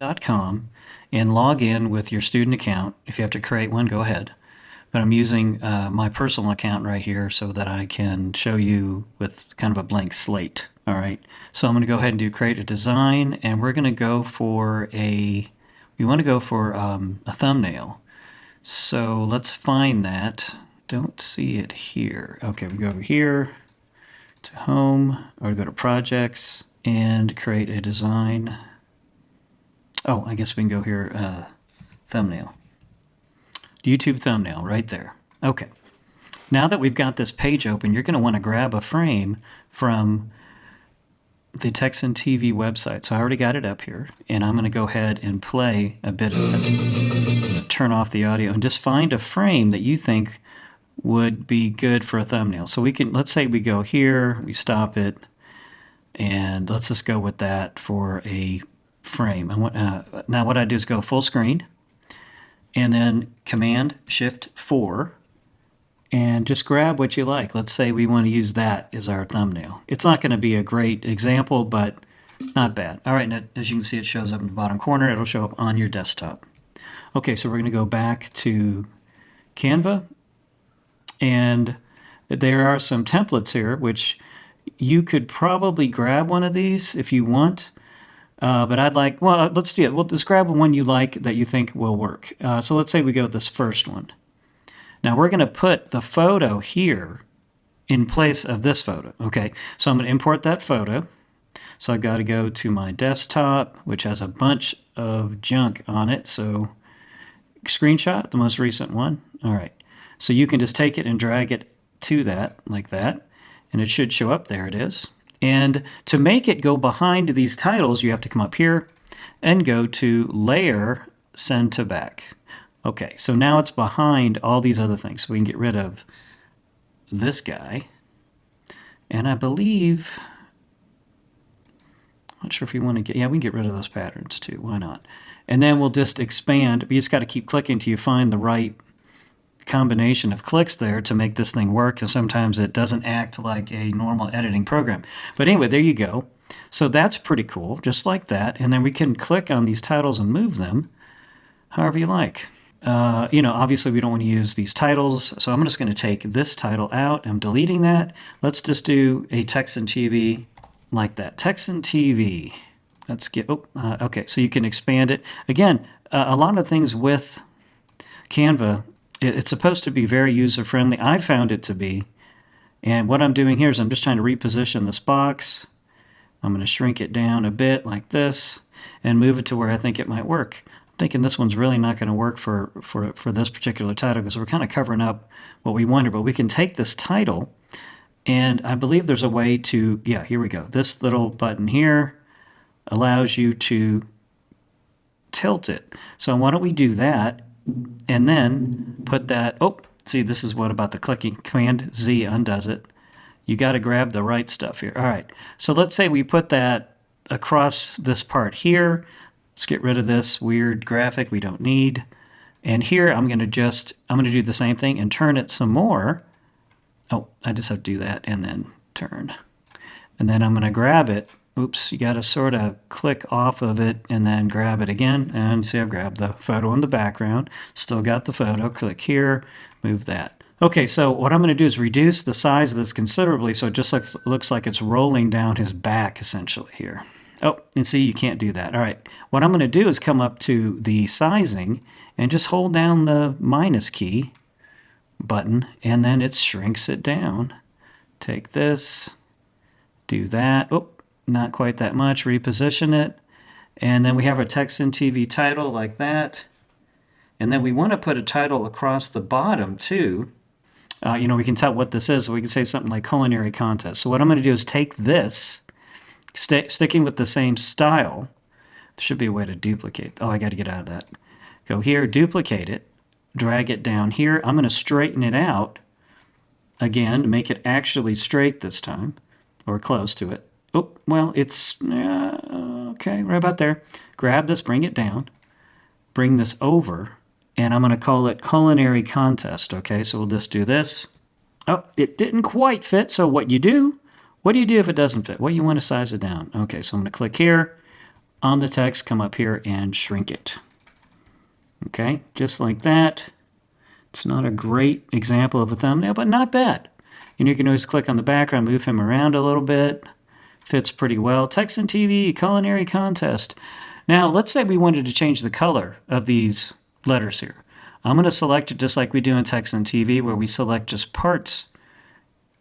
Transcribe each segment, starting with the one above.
youtube.com and log in with your student account. If you have to create one, go ahead. But I'm using my personal account right here so that I can show you with kind of a blank slate. All right. So I'm going to go ahead and do create a design, and we're going to go for we want to go for a thumbnail. So let's find that. Don't see it here. Okay, we go over here to home, or go to projects and create a design. Oh, I guess we can go here, thumbnail. YouTube thumbnail right there. Okay. Now that we've got this page open, you're going to want to grab a frame from the Texan TV website. So I already got it up here, and I'm going to go ahead and play a bit of this. Turn off the audio and just find a frame that you think would be good for a thumbnail. So we can, let's say we go here, we stop it, and let's just go with that for a frame. Now what I do is go full screen, and then Command-Shift-4, and just grab what you like. Let's say we want to use that as our thumbnail. It's not going to be a great example, but not bad. All right, now, as you can see, it shows up in the bottom corner. It'll show up on your desktop. Okay, so we're going to go back to Canva, and there are some templates here, which you could probably grab one of these if you want. But I'd like, well, let's do it. We'll just grab one you like that you think will work. So let's say we go with this first one. Now we're going to put the photo here in place of this photo. Okay, so I'm going to import that photo. So I've got to go to my desktop, which has a bunch of junk on it. So screenshot, the most recent one. All right, so you can just take it and drag it to that, like that, and it should show up. There it is. And to make it go behind these titles, you have to come up here and go to Layer, Send to Back. Okay, so now it's behind all these other things. So we can get rid of this guy. And I believe, I'm not sure if you want to get, yeah, we can get rid of those patterns too. Why not? And then we'll just expand. You just got to keep clicking till you find the right combination of clicks there to make this thing work, and sometimes it doesn't act like a normal editing program. But anyway, there you go. So that's pretty cool, just like that. And then we can click on these titles and move them however you like. You know, obviously we don't want to use these titles, so I'm just going to take this title out. I'm deleting that. Let's just do a Texan TV like that. Texan TV. Let's get, okay, so you can expand it. Again, a lot of things with Canva, it's supposed to be very user-friendly. I found it to be. And what I'm doing here is I'm just trying to reposition this box. I'm going to shrink it down a bit like this and move it to where I think it might work. I'm thinking this one's really not going to work for this particular title because we're kind of covering up what we wanted. But we can take this title, and I believe there's a way to, yeah, here we go. This little button here allows you to tilt it. So why don't we do that? And then put that, oh, see, this is what about the clicking. Command-Z undoes it. You got to grab the right stuff here. All right, so let's say we put that across this part here. Let's get rid of this weird graphic we don't need. And here I'm going to do the same thing and turn it some more. Oh, I just have to do that and then turn. And then I'm going to grab it. Oops, you got to sort of click off of it and then grab it again. And see, I've grabbed the photo in the background. Still got the photo. Click here, move that. Okay, so what I'm going to do is reduce the size of this considerably so it just looks like it's rolling down his back essentially here. Oh, and see, you can't do that. All right, what I'm going to do is come up to the sizing and just hold down the minus key button, and then it shrinks it down. Take this, do that. Oh, not quite that much, reposition it. And then we have a Texan TV title like that. And then we want to put a title across the bottom too. You know, we can tell what this is. So we can say something like culinary contest. So what I'm going to do is take this, sticking with the same style. There should be a way to duplicate. Oh, I got to get out of that. Go here, duplicate it, drag it down here. I'm going to straighten it out again to make it actually straight this time, or close to it. Oh, well, it's, okay, right about there. Grab this, bring it down, bring this over, and I'm going to call it culinary contest, okay? So we'll just do this. Oh, it didn't quite fit, so what do you do if it doesn't fit? Well, you want to size it down. Okay, so I'm going to click here, on the text, come up here and shrink it. Okay, just like that. It's not a great example of a thumbnail, but not bad. And you can always click on the background, move him around a little bit. Fits pretty well. Text and TV, culinary contest. Now, let's say we wanted to change the color of these letters here. I'm going to select it just like we do in text and TV, where we select just parts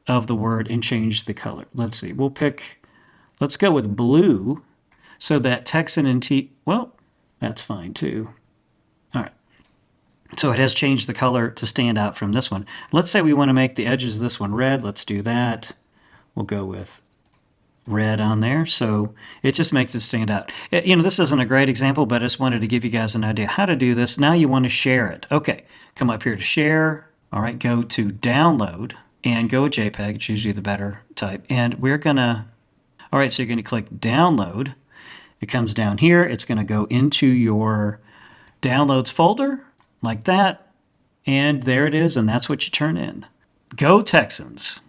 of the word and change the color. Let's see. Let's go with blue, so that text and TV, well, that's fine too. All right. So it has changed the color to stand out from this one. Let's say we want to make the edges of this one red. Let's do that. We'll go with red on there, so it just makes it stand out. This isn't a great example, but I just wanted to give you guys an idea how to do this. Now you want to share it. Okay, come up here to share. All right, go to download and go with JPEG. It's usually the better type. And we're gonna, all right, so you're gonna click download. It comes down here. It's gonna go into your downloads folder like that. And there it is, and that's what you turn in. Go Texans.